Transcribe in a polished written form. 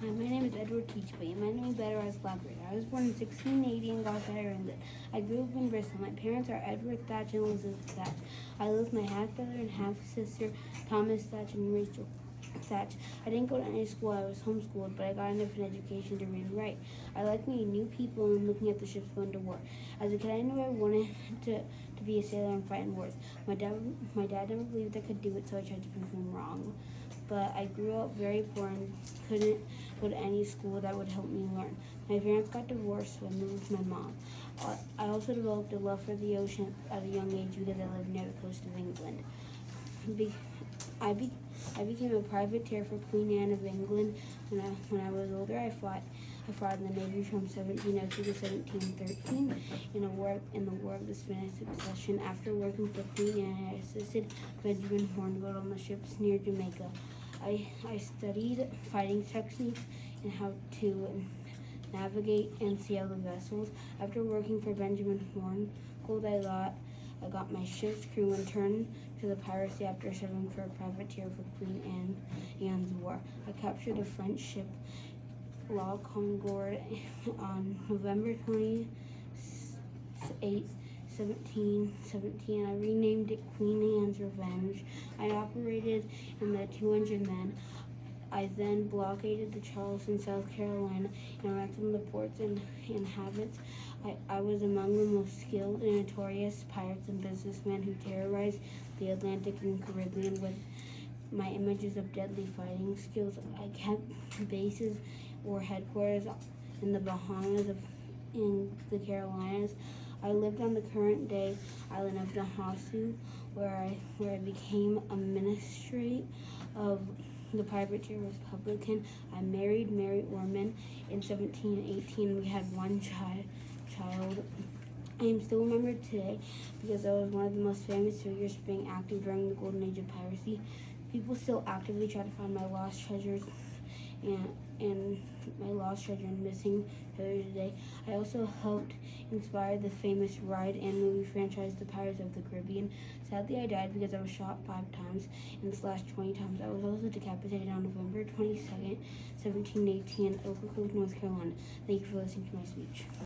Hi, my name is Edward Teachby, and I know me better as Blackbeard. I was born in 1680 in Gloucestershire, England. I grew up in Bristol. My parents are Edward Thatch and Elizabeth Thatch. I live with my half-brother and half-sister, Thomas Thatch and Rachel Thatch. I didn't go to any school. I was homeschooled, but I got enough an education to read and write. I like meeting new people and looking at the ships going to war. As a kid, I knew I wanted to be a sailor and fight in wars. My dad never believed I could do it, so I tried to prove him wrong. But I grew up very poor and couldn't go to any school that would help me learn. My parents got divorced, so I moved with my mom. I also developed a love for the ocean at a young age because I lived near the coast of England. I became a privateer for Queen Anne of England. When I was older, I fought in the Navy from 1702 to 1713 in the War of the Spanish Succession. After working for Queen Anne, I assisted Benjamin Hornigold on the ships near Jamaica. I studied fighting techniques and how to navigate and sail the vessels. After working for Benjamin Hornigold, I got my ship's crew and turned to the piracy after serving for a privateer for Queen Anne's War. I captured the French ship La Concorde on November 28, 1717. I renamed it Queen Anne's Revenge. I operated in the 200 men. I then blockaded the Charleston, South Carolina, and ransomed the ports and inhabitants. I was among the most skilled and notorious pirates and businessmen who terrorized the Atlantic and Caribbean with my images of deadly fighting skills. I kept bases or headquarters in the Bahamas in the Carolinas. I lived on the current-day island of Nassau, where I became a magistrate of the privateer Republican. I married Mary Ormond in 1718. We had one child. I am still remembered today because I was one of the most famous figures being active during the Golden Age of Piracy. People still actively try to find my lost treasures and my lost treasure and missing treasure today. I also helped inspire the famous ride and movie franchise, The Pirates of the Caribbean. Sadly, I died because I was shot 5 times and slashed 20 times. I was also decapitated on November 22nd, 1718 in Ocracoke, North Carolina. Thank you for listening to my speech.